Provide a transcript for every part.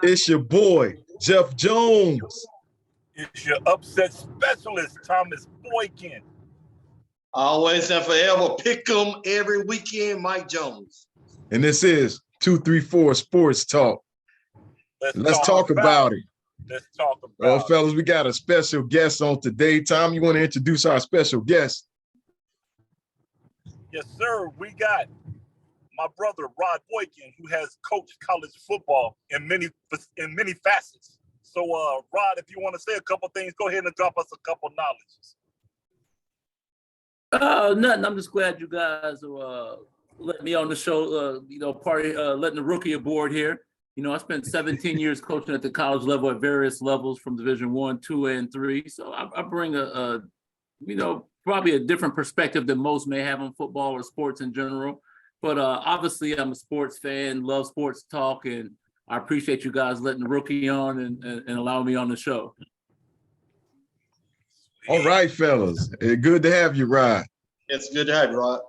It's your boy, Jeff Jones. It's your upset specialist, Thomas Boykin. Always and forever, pick 'em every weekend, Mike Jones. And this is 234 Sports Talk. Let's talk about it. Let's talk about it. Oh, fellas, we got a special guest on today. Tom, you want to introduce our special guest? Yes, sir. We got my brother, Rod Boykin, who has coached college football in many facets. So, Rod, if you want to say a couple things, go ahead and drop us a couple knowledges. Nothing. I'm just glad you guys let me on the show. Letting the rookie aboard here. I spent 17 years coaching at the college level at various levels from Division I, II, and III. So I bring probably a different perspective than most may have on football or sports in general. But obviously, I'm a sports fan, love sports talk, and I appreciate you guys letting the rookie on and allowing me on the show. All right, fellas. Good to have you, Rod. It's good to have you, Rod.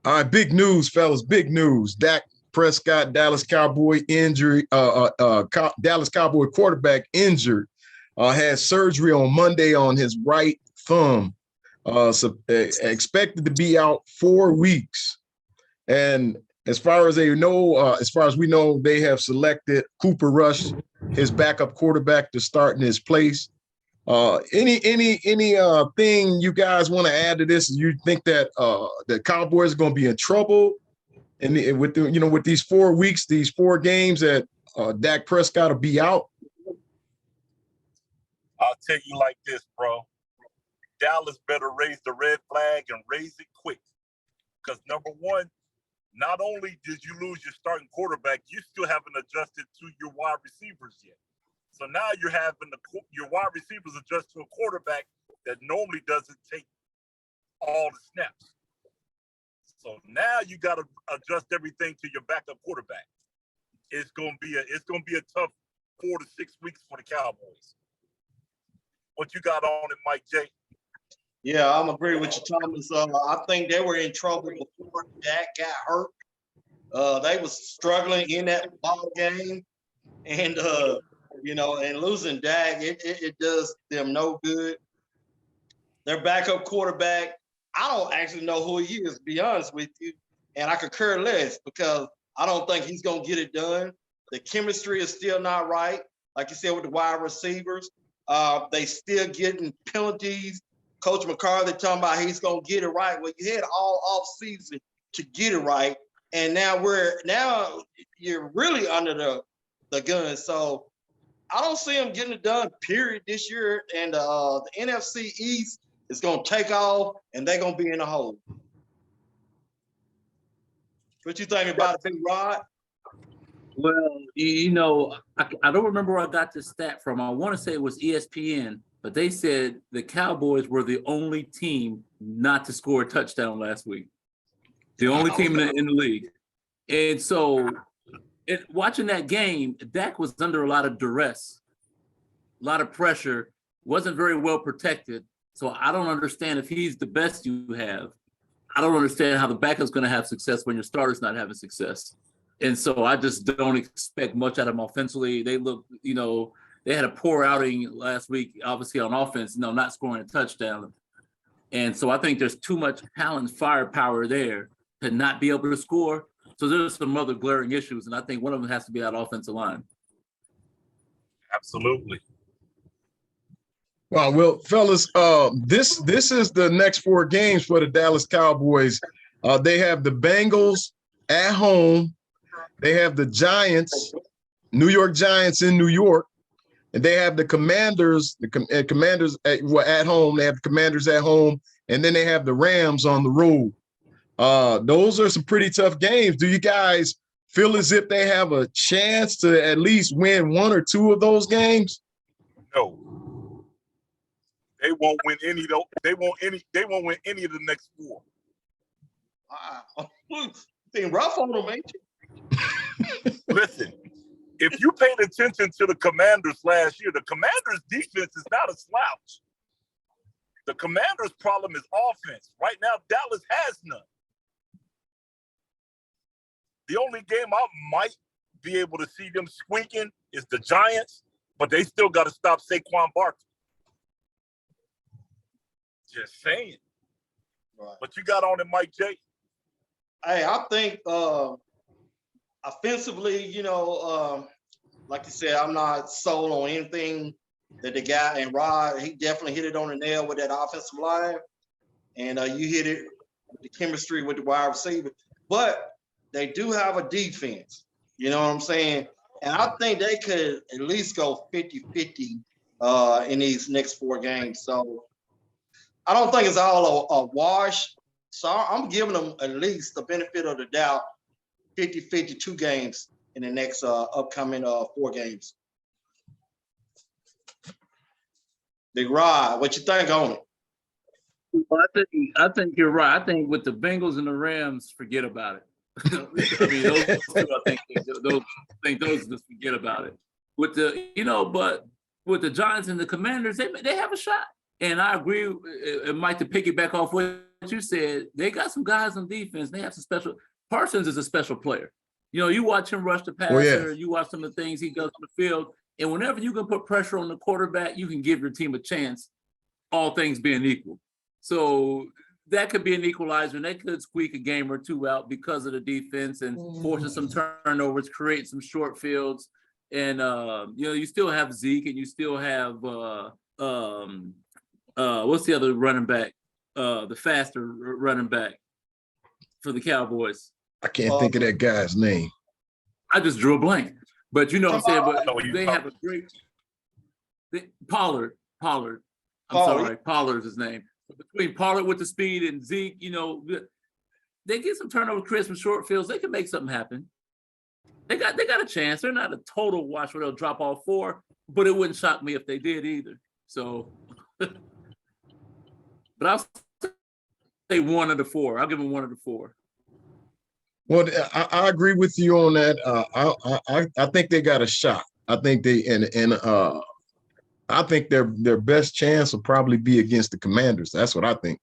All right, big news, fellas. Big news. Dak Prescott, Dallas Cowboy injury. Dallas Cowboy quarterback injured. Had surgery on Monday on his right thumb. Expected to be out 4 weeks. And as far as we know, they have selected Cooper Rush, his backup quarterback, to start in his place. Any thing you guys want to add to this? You think that the Cowboys are going to be in trouble, and with these 4 weeks, these 4 games that Dak Prescott will be out? I'll tell you like this, bro. Dallas better raise the red flag and raise it quick, because number one, not only did you lose your starting quarterback, you still haven't adjusted to your wide receivers yet. So now you're having your wide receivers adjust to a quarterback that normally doesn't take all the snaps. So now you got to adjust everything to your backup quarterback. It's gonna be a tough 4 to 6 weeks for the Cowboys. What you got on it, Mike J? Yeah, I'm agreeing with you, Thomas. I think they were in trouble before Dak got hurt. They was struggling in that ball game, and and losing Dak, it does them no good. Their backup quarterback, I don't actually know who he is, to be honest with you, and I could care less because I don't think he's gonna get it done. The chemistry is still not right, like you said, with the wide receivers. They still getting penalties. Coach McCarthy talking about he's gonna get it right. Well, you had all off season to get it right, and now you're really under the gun. So I don't see him getting it done, period, this year. And the NFC East is gonna take off, and they're gonna be in the hole. What you think about it, Big Rod? Well, I don't remember where I got this stat from. I want to say it was ESPN. But they said the Cowboys were the only team not to score a touchdown last week. The only team in the league. And so watching that game, Dak was under a lot of duress, a lot of pressure, wasn't very well protected. So I don't understand if he's the best you have. I don't understand how the backup's going to have success when your starter's not having success. And so I just don't expect much out of them offensively. They look, they had a poor outing last week, obviously on offense, not scoring a touchdown. And so I think there's too much talent, firepower there to not be able to score. So there's some other glaring issues, and I think one of them has to be that offensive line. Absolutely. Well, fellas, this is the next 4 games for the Dallas Cowboys. They have the Bengals at home. They have the Giants, New York Giants in New York. And they have the Commanders, Commanders at home. They have the Commanders at home, and then they have the Rams on the road. Those are some pretty tough games. Do you guys feel as if they have a chance to at least win 1 or 2 of those games? No, they won't win any. They won't win any of the next 4. Being rough on them, ain't you? Listen. If you paid attention to the Commanders last year, the Commanders' defense is not a slouch. The Commanders' problem is offense. Right now, Dallas has none. The only game I might be able to see them squeaking is the Giants, but they still got to stop Saquon Barkley. Just saying. Right. But you got on it, Mike J. Hey, I think offensively, you know, like you said, I'm not sold on anything that the guy and Rod, he definitely hit it on the nail with that offensive line. And you hit it with the chemistry with the wide receiver. But they do have a defense. You know what I'm saying? And I think they could at least go 50-50 in these next 4 games. So I don't think it's all a wash. So I'm giving them at least the benefit of the doubt, 50-50 2 games in the next upcoming 4 games. Big Rod, what you think on it? Well, I think you're right. I think with the Bengals and the Rams, forget about it. I mean, those two, I think those just forget about it. With the, you know, but with the Giants and the Commanders, they have a shot. And I agree, Mike, to piggyback off what you said, they got some guys on defense. They have some special. Parsons is a special player. You know, you watch him rush the passer, you watch some of the things he does on the field, and whenever you can put pressure on the quarterback, you can give your team a chance, all things being equal. So that could be an equalizer, and they could squeak a game or 2 out because of the defense and forcing some turnovers, create some short fields. And, you know, you still have Zeke and you still have, what's the other running back? The faster running back for the Cowboys. I can't think of that guy's name. I just drew a blank. But you know what I'm saying? But they have a great Pollard. I'm sorry, Pollard's his name. Between Pollard with the speed and Zeke, you know, they get some turnovers, create some short fields. They can make something happen. They got a chance. They're not a total wash where they'll drop all 4, but it wouldn't shock me if they did either. So, but I'll say 1 of the 4. I'll give them 1 of the 4. Well, I agree with you on that. I think they got a shot. I think they I think their best chance will probably be against the Commanders. That's what I think.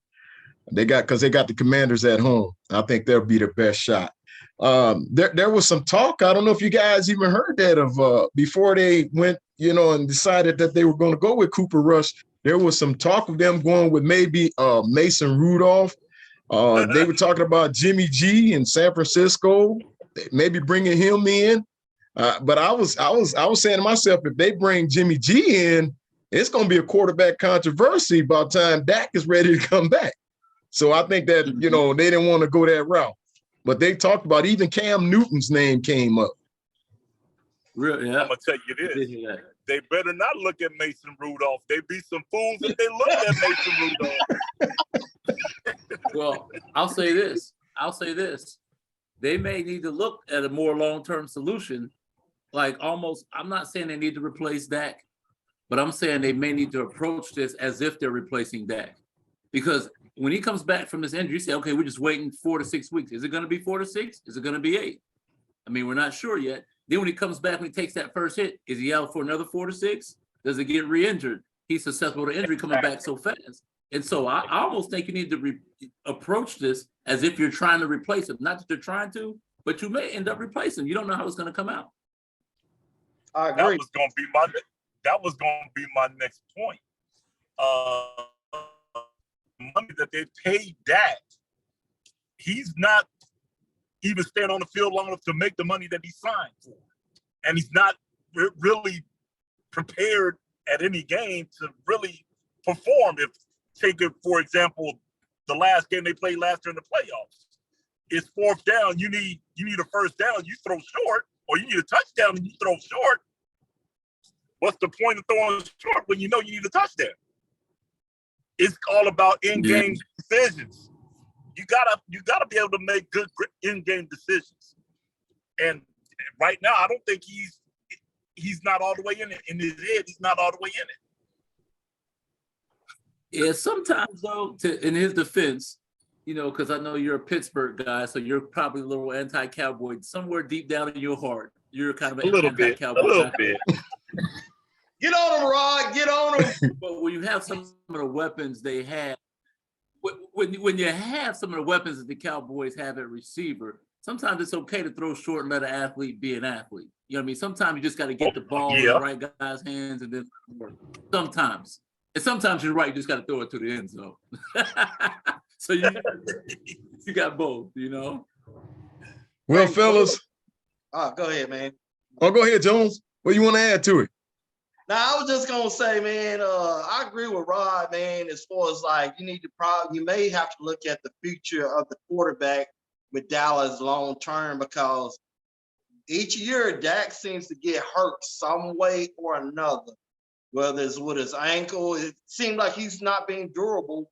Because they got the Commanders at home. I think they'll be their best shot. There was some talk. I don't know if you guys even heard that of before they went, you know, and decided that they were going to go with Cooper Rush. There was some talk of them going with maybe Mason Rudolph. They were talking about Jimmy G in San Francisco, maybe bringing him in. But I was saying to myself, if they bring Jimmy G in, it's going to be a quarterback controversy by the time Dak is ready to come back. So I think that, you know, they didn't want to go that route. But they talked about even Cam Newton's name came up. Really? Yeah. I'm going to tell you this. They better not look at Mason Rudolph. They'd be some fools if they looked at Mason Rudolph. Well, I'll say this. They may need to look at a more long-term solution. Like almost, I'm not saying they need to replace Dak, but I'm saying they may need to approach this as if they're replacing Dak. Because when he comes back from this injury, you say, okay, we're just waiting 4 to 6 weeks. Is it going to be 4 to 6? Is it going to be 8? I mean, we're not sure yet. Then when he comes back, when he takes that first hit, is he out for another 4 to 6? Does it get re-injured? He's susceptible to injury coming back so fast. And so I almost think you need to approach this as if you're trying to replace him. Not that you're trying to, but you may end up replacing him. You don't know how it's going to come out. I agree. That was going to be my next point. Money that they paid Dak, he's not even staying on the field long enough to make the money that he signed for. And he's not really prepared at any game to really perform. Take it, for example, the last game they played last year in the playoffs. It's 4th down. You need a first down. You throw short, or you need a touchdown and you throw short. What's the point of throwing short when you know you need a touchdown? It's all about in-game decisions. You gotta be able to make good in-game decisions. And right now, I don't think he's not all the way in it. In his head, he's not all the way in it. Yeah, sometimes though, in his defense, you know, because I know you're a Pittsburgh guy, so you're probably a little anti-Cowboy. Somewhere deep down in your heart, you're kind of an anti-Cowboy. A little bit. Get on him, Rod. Get on him. But when you have some of the weapons they have, when you have some of the weapons that the Cowboys have at receiver, sometimes it's okay to throw short and let an athlete be an athlete. You know what I mean? Sometimes you just got to get the ball in Yeah. the right guy's hands and then work. Sometimes. And sometimes you're right, you just got to throw it to the end zone. So you got both, you know? Well, fellas. Go ahead, man. Oh, go ahead, Jones. What do you want to add to it? Now, I was just gonna say, man, I agree with Rod, man, as far as like you may have to look at the future of the quarterback with Dallas long term, because each year Dak seems to get hurt some way or another, whether it's with his ankle. It seems like he's not being durable,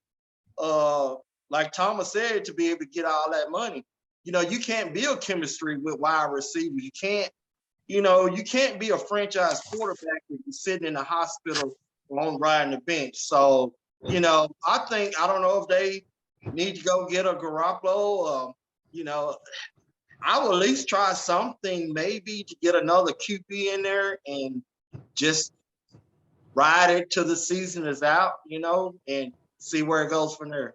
like Thomas said, to be able to get all that money. You know, you can't build chemistry with wide receivers. You can't be a franchise quarterback if you're sitting in the hospital on riding the bench. So, I don't know if they need to go get a Garoppolo. I will at least try something, maybe to get another QB in there and just ride it till the season is out, and see where it goes from there.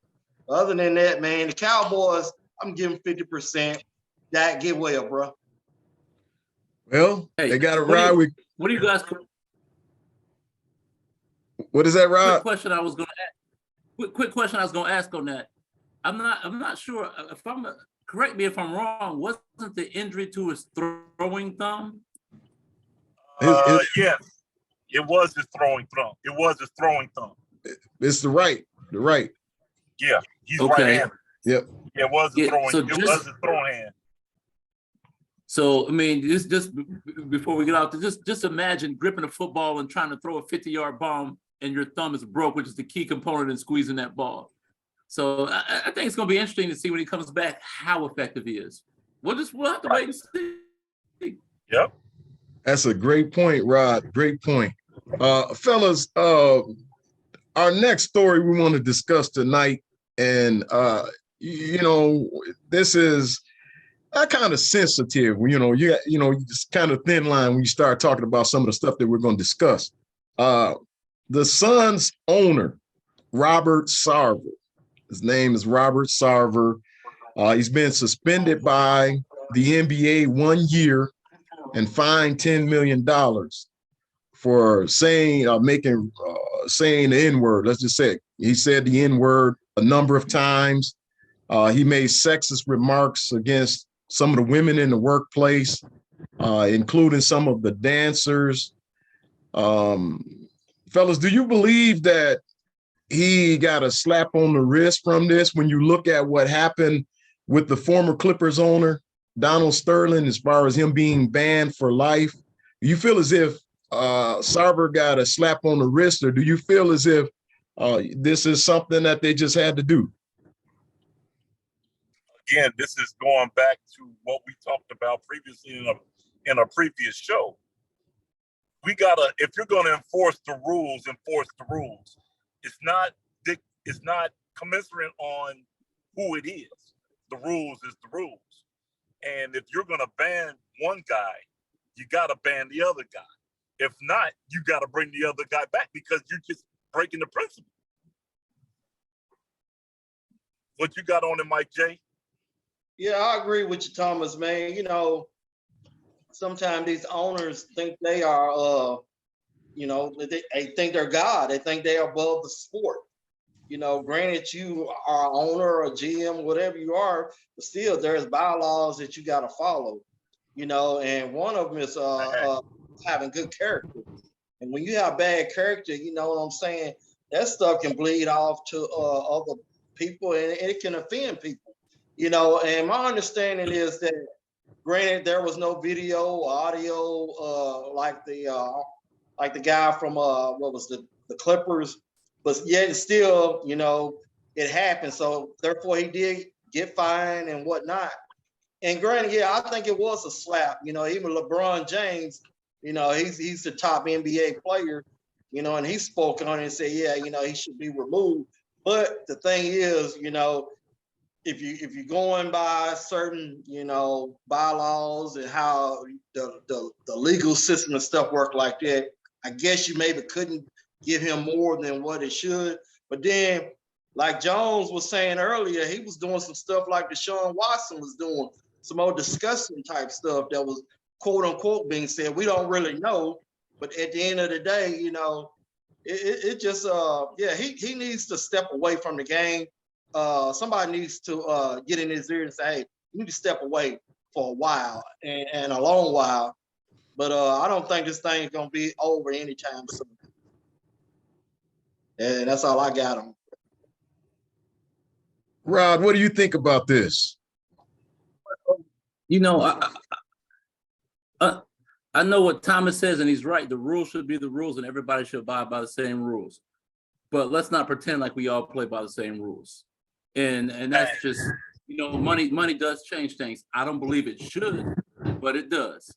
Other than that, man, the Cowboys, I'm giving 50%. Dak, get well, bro. Well, Hey, they got to ride with. What do you guys? What is that, Rod? Quick question I was going to ask. Quick question I was going to ask on that. I'm not sure if correct me if I'm wrong. Wasn't the injury to his throwing thumb? Yes, it was his throwing thumb. It was his throwing thumb. It's the right. Yeah, he's Okay. right-handed. Yep. It was his throwing. So it was his throwing hand. So, I mean, just before we get out, just imagine gripping a football and trying to throw a 50-yard bomb and your thumb is broke, which is the key component in squeezing that ball. So I think it's going to be interesting to see when he comes back how effective he is. We'll have to wait and see. Yep. That's a great point, Rod. Great point. Fellas, our next story we want to discuss tonight, and, this is kind of sensitive. You just kind of thin line when you start talking about some of the stuff that we're going to discuss. The Suns owner, Robert Sarver. His name is Robert Sarver. He's been suspended by the NBA 1 year and fined $10 million for saying the N-word. Let's just say it. He said the N-word a number of times. He made sexist remarks against some of the women in the workplace, including some of the dancers. Fellas, do you believe that he got a slap on the wrist from this when you look at what happened with the former Clippers owner, Donald Sterling, as far as him being banned for life? Do you feel as if Sarver got a slap on the wrist, or do you feel as if this is something that they just had to do? Again, this is going back to what we talked about previously in a previous show. If you're going to enforce the rules, enforce the rules. It's not commensurate on who it is. The rules is the rules. And if you're going to ban one guy, you got to ban the other guy. If not, you got to bring the other guy back because you're just breaking the principle. What you got on it, Mike J? Yeah, I agree with you, Thomas, man. Sometimes these owners think they are, they think they're God. They think they're above the sport. Granted, you are an owner or GM, whatever you are, but still there's bylaws that you got to follow, and one of them is having good character. And when you have bad character, you know what I'm saying, that stuff can bleed off to other people, and it can offend people, and my understanding is that, granted, there was no video or audio like the guy from the Clippers, but yet still, it happened. So therefore he did get fined and whatnot. And granted, yeah, I think it was a slap. Even LeBron James, he's the top NBA player, and he spoke on it and said, yeah, he should be removed. But the thing is, if you're going by certain, bylaws and how the legal system and stuff work like that, I guess you maybe couldn't give him more than what it should. But then, like Jones was saying earlier, he was doing some stuff like Deshaun Watson was doing, some more discussion type stuff that was quote unquote being said. We don't really know, but at the end of the day, you know, it just yeah, he needs to step away from the game. Somebody needs to get in his ear and say, hey, you need to step away for a while and a long while. But I don't think this thing's gonna be over anytime soon. And that's all I got on. Rod, what do you think about this? You know, I know what Thomas says, and he's right. The rules should be the rules, and everybody should abide by the same rules. But let's not pretend like we all play by the same rules. And that's just, you know, money does change things. I don't believe it should, but it does.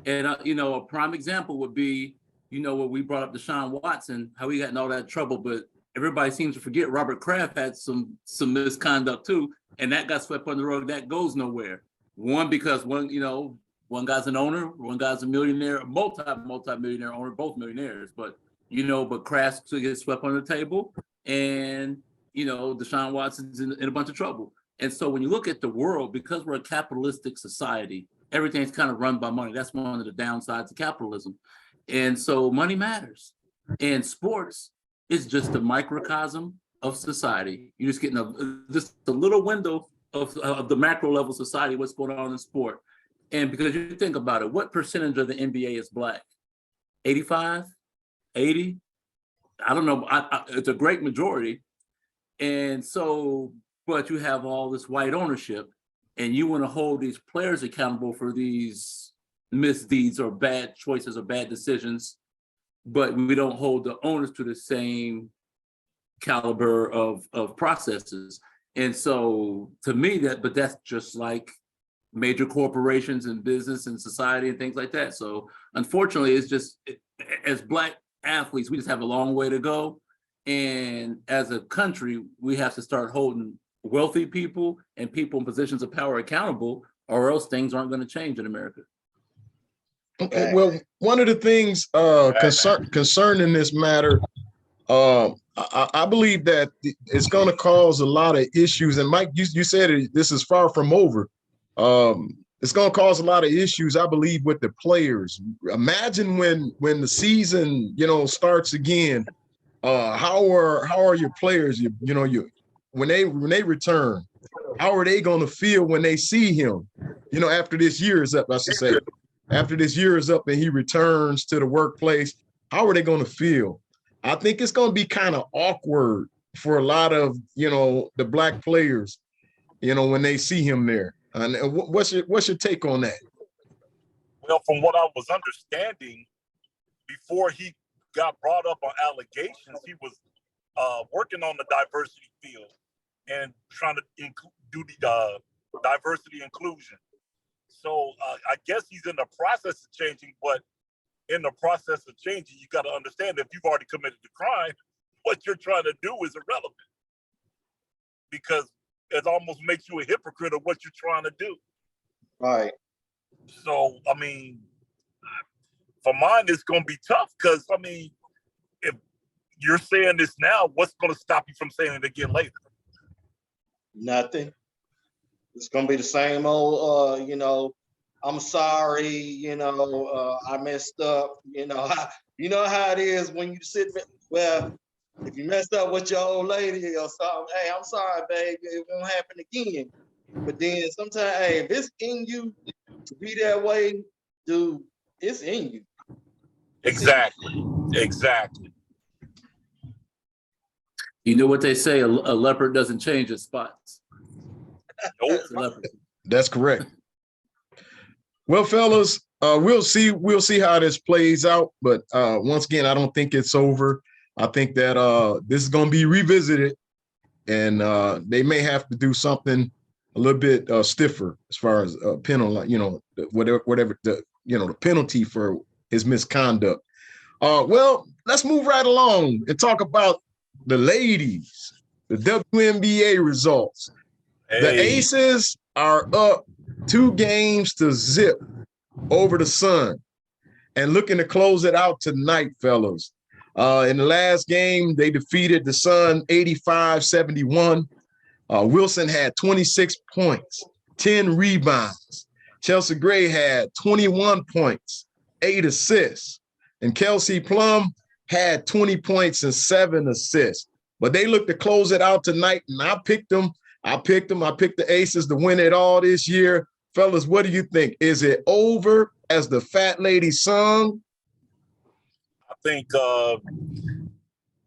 And you know, a prime example would be, you know, what we brought up Deshaun Watson, how he got in all that trouble, but everybody seems to forget Robert Kraft had some misconduct too, and that got swept under the rug. That goes nowhere. One, because one guy's an owner, one guy's a millionaire, multi-millionaire owner, both millionaires, but you know, but Kraft gets swept under the table, and you know, Deshaun Watson's in a bunch of trouble. And so when you look at the world, because we're a capitalistic society, everything's kind of run by money. That's one of the downsides of capitalism. And so money matters. And sports is just a microcosm of society. You're just getting just a little window of the macro level society, what's going on in sport. And because you think about it, what percentage of the NBA is Black? 85, 80? I don't know. It's a great majority. And so, but you have all this white ownership, and you want to hold these players accountable for these misdeeds or bad choices or bad decisions, but we don't hold the owners to the same caliber of processes. And so to me, that's just like major corporations and business and society and things like that. So unfortunately, it's just, as Black athletes, we just have a long way to go. And as a country, we have to start holding wealthy people and people in positions of power accountable, or else things aren't going to change in America. Okay, well, one of the things concerning this matter, I believe that it's going to cause a lot of issues. And Mike, you said this is far from over. It's going to cause a lot of issues, I believe, with the players. Imagine when the season, you know, starts again. How are your players? When they return, how are they going to feel when they see him? You know, after this year is up, I should say. After this year is up and he returns to the workplace, how are they going to feel? I think it's going to be kind of awkward for a lot of, you know, the Black players, you know, when they see him there. And what's your take on that? Well, from what I was understanding, before he got brought up on allegations, he was working on the diversity field and trying to do the diversity inclusion. So I guess he's in the process of changing, but in the process of changing, you got to understand, if you've already committed the crime, what you're trying to do is irrelevant, because it almost makes you a hypocrite of what you're trying to do. Right. So, I mean, for mine, it's going to be tough, because, I mean, if you're saying this now, what's going to stop you from saying it again later? Nothing. It's going to be the same old, you know, I'm sorry, you know, I messed up, you know how it is when you sit, well, if you messed up with your old lady or something, hey, I'm sorry, baby, it won't happen again. But then sometimes, hey, if it's in you to be that way, dude, it's in you. Exactly. You know what they say, a leopard doesn't change its spots. Nope. That's correct. Well, fellas, we'll see how this plays out. But once again, I don't think it's over. I think that this is going to be revisited, and they may have to do something a little bit stiffer as far as penalty, you know, whatever the penalty for his misconduct. Well, let's move right along and talk about the ladies, the WNBA results. Hey. The Aces are up 2-0 over the Sun and looking to close it out tonight, fellas. In the last game, they defeated the Sun 85-71. Wilson had 26 points. 10 rebounds. Chelsea Gray had 21 points, 8 assists. And Kelsey Plum had 20 points and 7 assists. But they look to close it out tonight, and I picked them. I picked the Aces to win it all this year. Fellas, what do you think? Is it over, as the fat lady sung? I think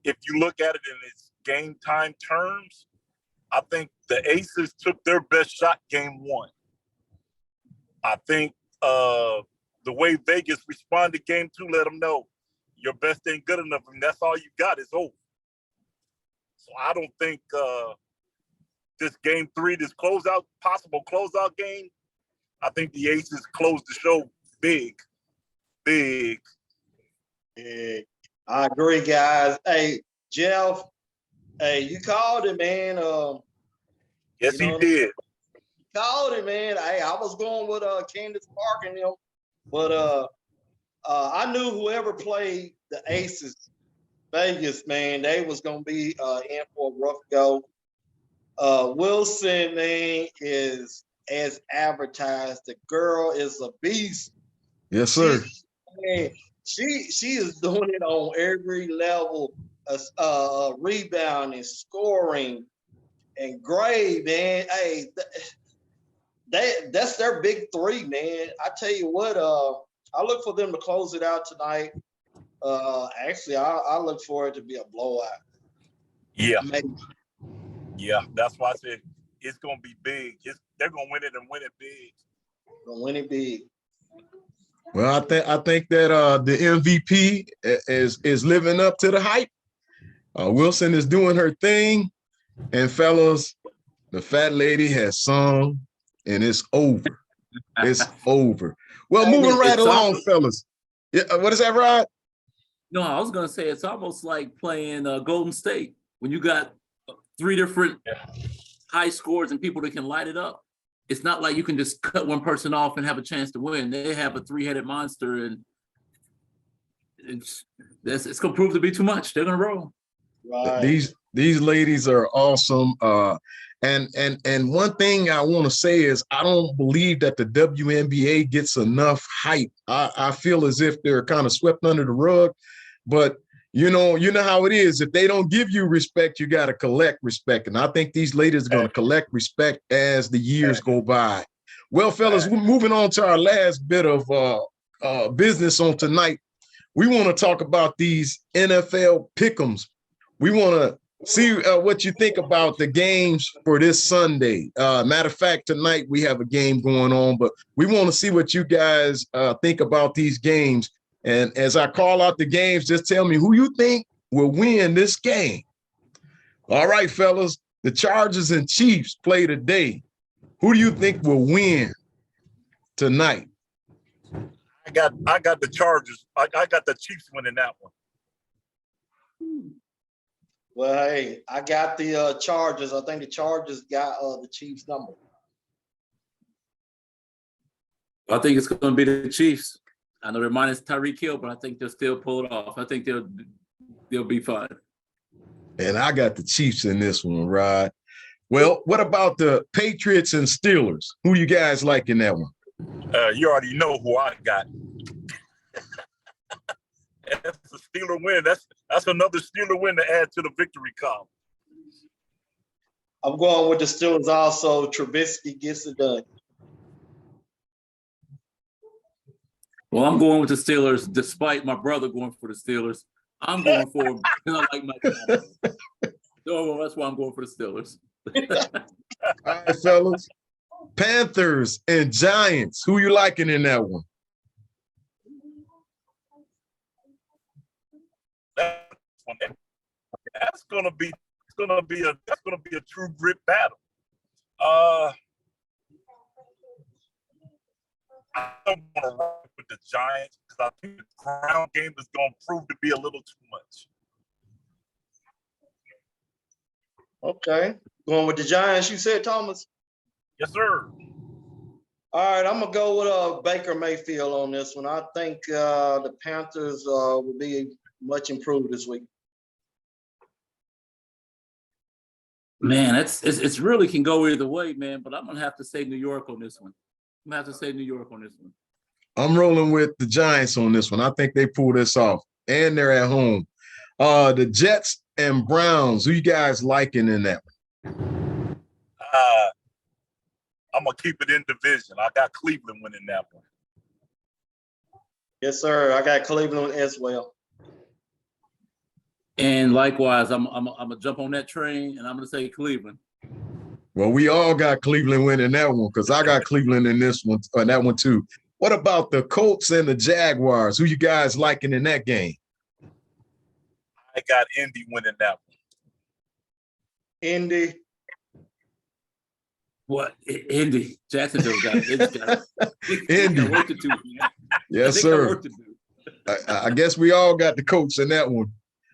if you look at it in its game time terms, I think the Aces took their best shot game one. I think the way Vegas responded game two let them know your best ain't good enough, and that's all you got is over. So I don't think this game three, this possible closeout game, I think the Aces closed the show big. Yeah, I agree, guys. Hey, Jeff, hey, you called it, man. Yes, you he know, did. Called it, man. Hey, I was going with Candace Park and them, but I knew whoever played the Aces Vegas, man, they was gonna be in for a rough go. Wilson, man, is as advertised. The girl is a beast. Yes, sir. She is doing it on every level, rebounding, scoring, and grade, man. Hey, that's their big three, man. I tell you what, I look for them to close it out tonight. Actually, I look for it to be a blowout. Yeah. Maybe. Yeah, that's why I said it's gonna be big. They're gonna win it and win it big. Gonna win it big. Well, I think that the MVP is living up to the hype. Wilson is doing her thing, and fellas, the fat lady has sung, and it's over. It's over. Well, moving right along, fellas. Yeah, what is that, Rod? No, I was gonna say it's almost like playing Golden State when you got 3 different high scores and people that can light it up. It's not like you can just cut one person off and have a chance to win. They have a 3-headed monster, and it's gonna prove to be too much. They're gonna roll. Right. These ladies are awesome. And one thing I want to say is I don't believe that the WNBA gets enough hype. I feel as if they're kind of swept under the rug, but you know how it is. If they don't give you respect, you got to collect respect. And I think these ladies are going to collect respect as the years go by. Well, fellas, we're moving on to our last bit of business on tonight. We want to talk about these NFL pick'ems. We want to see what you think about the games for this Sunday. Matter of fact, tonight we have a game going on, but we want to see what you guys think about these games. And as I call out the games, just tell me who you think will win this game. All right, fellas, the Chargers and Chiefs play today. Who do you think will win tonight? I got the Chargers. I got the Chiefs winning that one. Well, hey, I got the Chargers. I think the Chargers got the Chiefs number. I think it's going to be the Chiefs. I know they're minus Tyreek Hill, but I think they'll still pull it off. I think they'll be fine. And I got the Chiefs in this one, Rod. Well, what about the Patriots and Steelers? Who you guys like in that one? You already know who I got. That's a Steeler win. That's another Steeler win to add to the victory column. I'm going with the Steelers also. Trubisky gets it done. Well, I'm going with the Steelers, despite my brother going for the Steelers. I'm going for them because I like Mike Thomas. So that's why I'm going for the Steelers. All right, fellas. Panthers and Giants. Who you liking in that one? That's gonna be a true grit battle. I don't want to rock with the Giants because I think the ground game is going to prove to be a little too much. Okay. Going with the Giants, you said, Thomas? Yes, sir. All right, I'm going to go with Baker Mayfield on this one. I think the Panthers will be much improved this week. Man, it's really can go either way, man. But I'm gonna have to say New York on this one. I'm gonna have to say New York on this one. I'm rolling with the Giants on this one. I think they pull this off, and they're at home. The Jets and Browns. Who you guys liking in that one? I'm gonna keep it in division. I got Cleveland winning that one. Yes, sir. I got Cleveland as well. And likewise, I'm gonna jump on that train, and I'm gonna say Cleveland. Well, we all got Cleveland winning that one because I got Cleveland in this one, that one too. What about the Colts and the Jaguars? Who you guys liking in that game? I got Indy winning that one. Indy. What? Indy. Jacksonville got it. Indy. Got work to do, man. Yes, They got sir. work to do. I guess we all got the Colts in that one.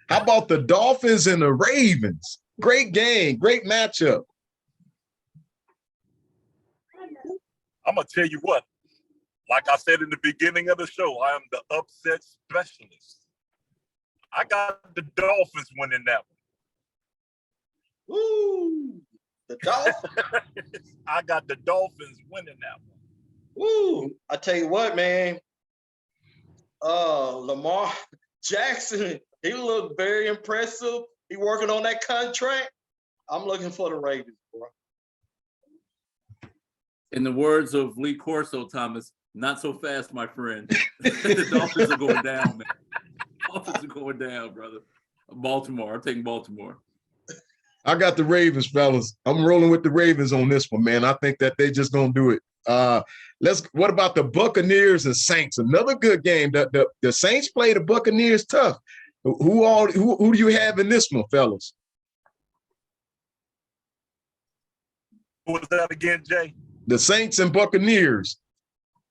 How about the Dolphins and the Ravens? Great game, great matchup. I'm gonna tell you what. Like I said in the beginning of the show, I am the upset specialist. I got the Dolphins winning that one. Woo! The Dolphins. I got the Dolphins winning that one. Woo! I tell you what, man. Lamar Jackson, he looked very impressive. He working on that contract. I'm looking for the Ravens, bro. In the words of Lee Corso, Thomas, not so fast, my friend. The Dolphins are going down, man. Dolphins are going down, brother. Baltimore. I'm taking Baltimore. I got the Ravens, fellas. I'm rolling with the Ravens on this one, man. I think that they just gonna do it. What about the Buccaneers and Saints? Another good game. The Saints play the Buccaneers tough. Who do you have in this one, fellas? Who was that again, Jay? The Saints and Buccaneers.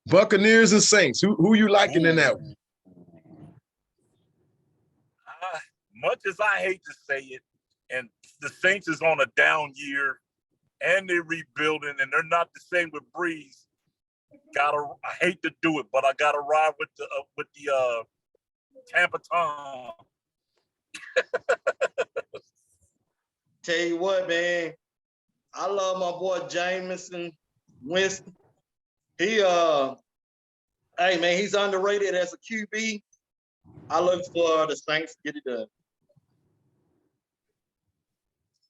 Buccaneers and Saints. Who you liking in that one? Much as I hate to say it, and the Saints is on a down year, and they're rebuilding, and they're not the same with Breeze. I hate to do it, but I gotta ride with the Tampa Tom. Tell you what, man. I love my boy Jameson Winston. Hey man, he's underrated as a QB. I look for the Saints to get it done.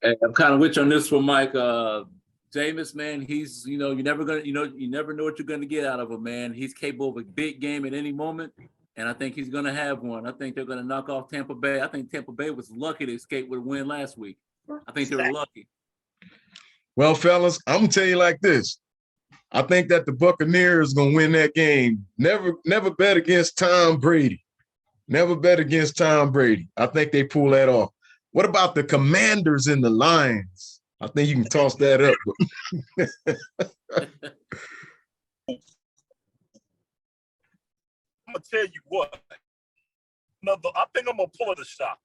Hey, I'm kind of with you on this one, Mike. Jameis, man, he's, you never know what you're gonna get out of him, man. He's capable of a big game at any moment, and I think he's gonna have one. I think they're gonna knock off Tampa Bay. I think Tampa Bay was lucky to escape with a win last week. I think they were lucky. Well, fellas, I'm gonna tell you like this. I think that the Buccaneers gonna win that game. Never bet against Tom Brady. Never bet against Tom Brady. I think they pull that off. What about the Commanders and the Lions? I think you can toss that up. I'm gonna tell you what. I think I'm gonna pull it a shot.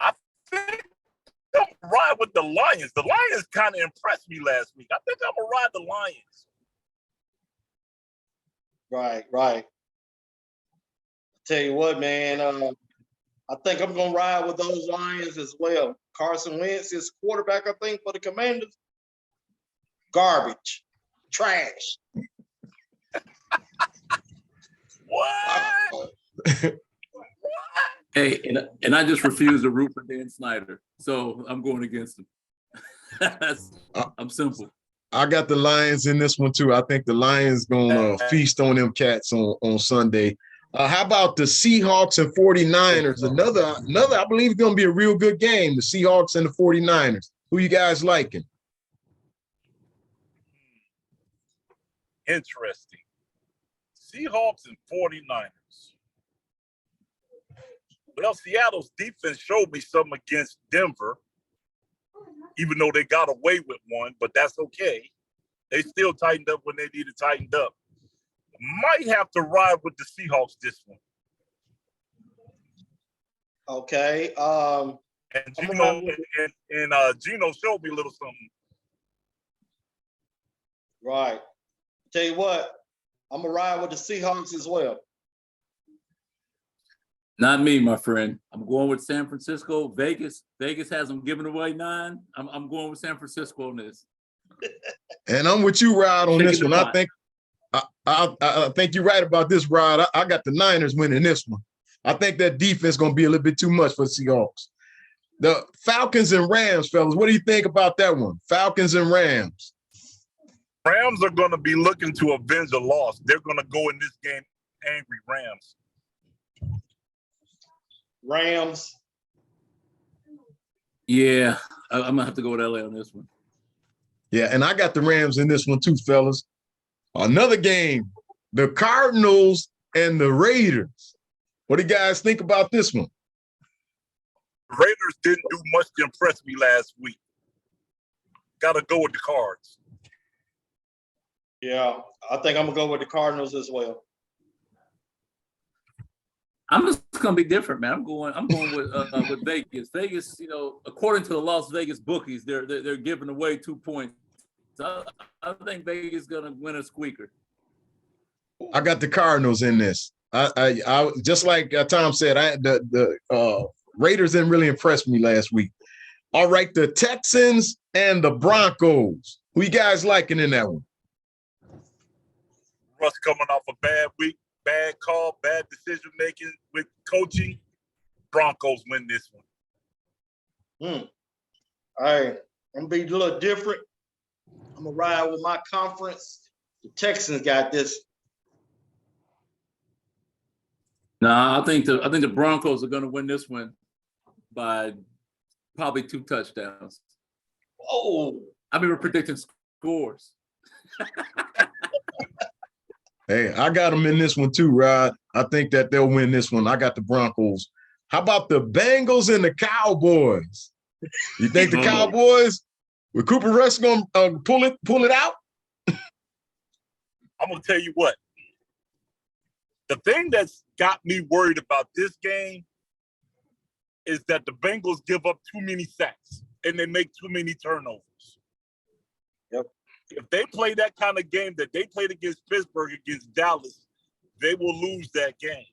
I think I'm gonna ride with the Lions. The Lions kind of impressed me last week. I think I'm gonna ride the Lions. Right. Tell you what, man. I think I'm gonna ride with those Lions as well. Carson Wentz is quarterback, I think, for the Commanders. Garbage, trash. What? Hey, and I just refuse to root for Dan Snyder, so I'm going against him. I'm simple. I got the Lions in this one too. I think the Lions gonna feast on them cats on Sunday. How about the Seahawks and 49ers? Another, I believe, is gonna be a real good game. The Seahawks and the 49ers. Who you guys liking? Interesting. Seahawks and 49ers. Well, Seattle's defense showed me something against Denver, even though they got away with one, but that's okay. They still tightened up when they needed tightened up. Might have to ride with the Seahawks this one. Okay. And Gino showed me a little something. Right. Tell you what, I'm gonna ride with the Seahawks as well. Not me, my friend. I'm going with San Francisco. Vegas has them giving away 9. I'm going with San Francisco on this. And I'm with you, Rod, on this Shaking one. the pot. I think you're right about this, Rod. I got the Niners winning this one. I think that defense is going to be a little bit too much for the Seahawks. The Falcons and Rams, fellas, what do you think about that one? Falcons and Rams. Rams are going to be looking to avenge a loss. They're going to go in this game angry. Rams. Yeah, I'm going to have to go with LA on this one. Yeah, and I got the Rams in this one too, fellas. Another game, the Cardinals and the Raiders. What do you guys think about this one? Raiders didn't do much to impress me last week. Got to go with the Cards. Yeah, I think I'm gonna go with the Cardinals as well. I'm just gonna be different, man. I'm going with Vegas. Vegas, according to the Las Vegas bookies, they're giving away 2 points. So I think Vegas is gonna win a squeaker. I got the Cardinals in this. I just like Tom said, the Raiders didn't really impress me last week. All right, the Texans and the Broncos. Who you guys liking in that one? Russ coming off a bad week, bad call, bad decision making with coaching. Broncos win this one. All right, I'm gonna be a little different. I'm gonna ride with my conference. The Texans got this. Nah, I think the Broncos are gonna win this one by probably 2 touchdowns. Oh, I mean, we're predicting scores. Hey, I got them in this one too, Rod. I think that they'll win this one. I got the Broncos. How about the Bengals and the Cowboys? You think the Cowboys with Cooper Rush going to pull it out? I'm going to tell you what. The thing that's got me worried about this game is that the Bengals give up too many sacks and they make too many turnovers. Yep. If they play that kind of game that they played against Pittsburgh, against Dallas, they will lose that game.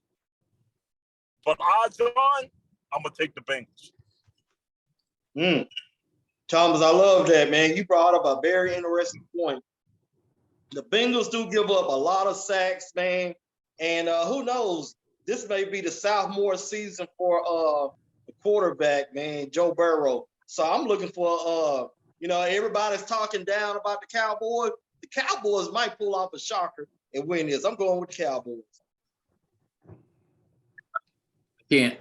But odds on, I'm going to take the Bengals. Thomas, I love that, man. You brought up a very interesting point. The Bengals do give up a lot of sacks, man. And who knows, this may be the sophomore season for the quarterback, man, Joe Burrow. So I'm looking for, everybody's talking down about the Cowboys. The Cowboys might pull off a shocker and win this. I'm going with the Cowboys.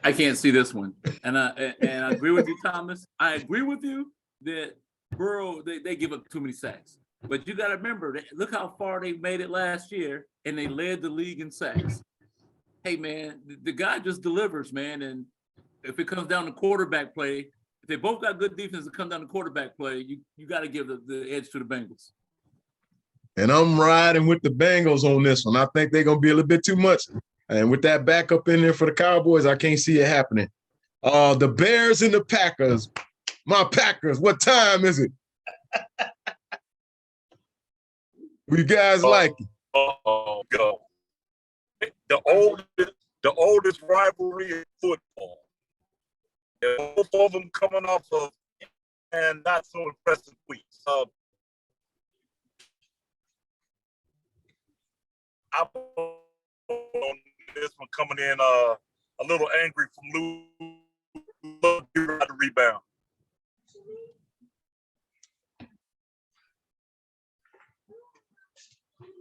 I can't see this one. And I agree with you, Thomas. I agree with you that Burrow, they give up too many sacks. But you got to remember, look how far they made it last year, and they led the league in sacks. Hey, man, the guy just delivers, man. And if it comes down to quarterback play, if they both got good defense and come down to quarterback play, you got to give the edge to the Bengals. And I'm riding with the Bengals on this one. I think they're going to be a little bit too much. And with that backup in there for the Cowboys, I can't see it happening. The Bears and the Packers. My Packers, what time is it? What you guys like? Oh, go. The oldest rivalry in football. And both of them coming off of and not so impressive weeks. I'm on this one coming in a little angry from losing the rebound.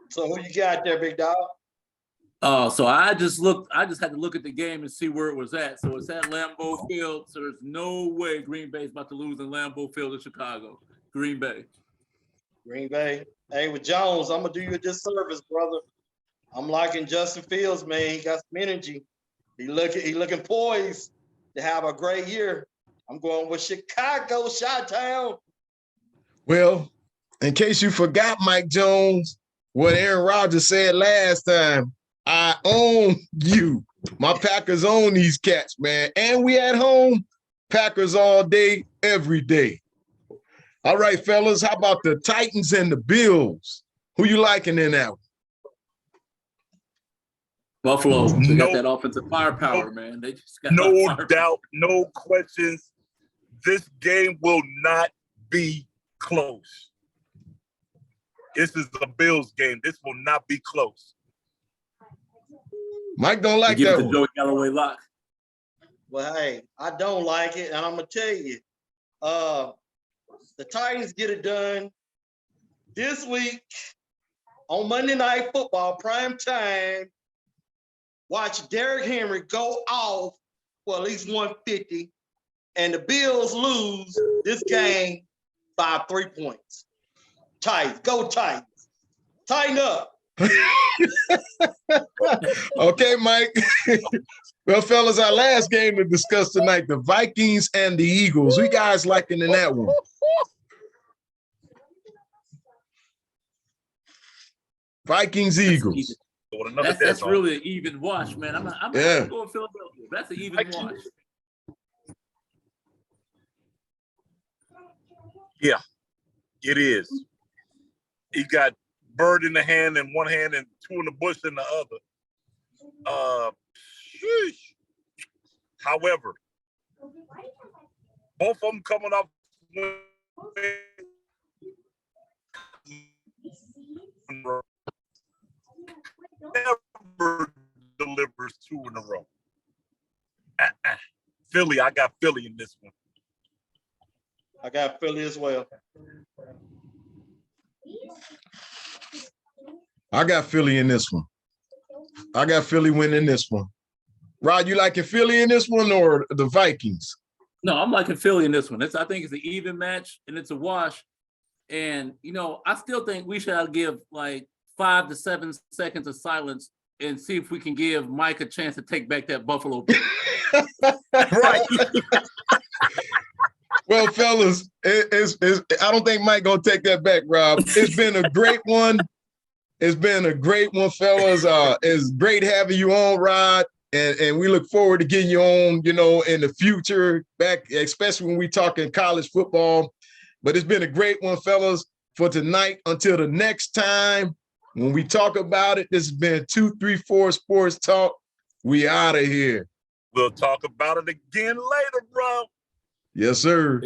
So who you got there, big dog? So I just had to look at the game and see where it was at. So it's at Lambeau Field. So there's no way Green Bay's about to lose in Lambeau Field in Chicago. Green Bay. Green Bay. Hey, with Jones, I'm gonna do you a disservice, brother. I'm liking Justin Fields, man. He got some energy. He looking poised to have a great year. I'm going with Chicago, Chi-Town. Well, in case you forgot, Mike Jones, what Aaron Rodgers said last time, I own you. My Packers own these cats, man. And we at home, Packers all day, every day. All right, fellas, how about the Titans and the Bills? Who you liking in that one? Buffalo, they got No, that offensive firepower, man. They just got a lot of no firepower. doubt, no questions. This game will not be close. This is the Bills game. This will not be close. Mike don't They like give it that to one. Joey Galloway lock. Well, hey, I don't like it, and I'm gonna tell you, the Titans get it done this week on Monday Night Football, prime time. Watch Derrick Henry go off for at least 150, and the Bills lose this game by 3 points. Titans, go Titans. Tighten up. Okay, Mike. Well, fellas, our last game to discuss tonight, the Vikings and the Eagles. We guys liking in that one? Vikings, Eagles. That's really an even wash, man. I'm Yeah. going Philadelphia. That's an even wash. Yeah, it is. He got bird in the hand in one hand and two in the bush in the other. Sheesh. However, both of them coming off never delivers two in a row. Philly, I got Philly in this one. I got Philly as well. I got Philly in this one. I got Philly winning this one. Rod, you liking Philly in this one or the Vikings? No, I'm liking Philly in this one. I think it's an even match and it's a wash. And, I still think we should give like 5 to 7 seconds of silence and see if we can give Mike a chance to take back that Buffalo pick. Right. Well, fellas, I don't think Mike gonna take that back, Rob. It's been a great one. It's been a great one, fellas. It's great having you on, Rod. And we look forward to getting you on, in the future, back, especially when we talking college football. But it's been a great one, fellas, for tonight. Until the next time, when we talk about it, this has been 234 Sports Talk. We out of here. We'll talk about it again later, bro. Yes, sir.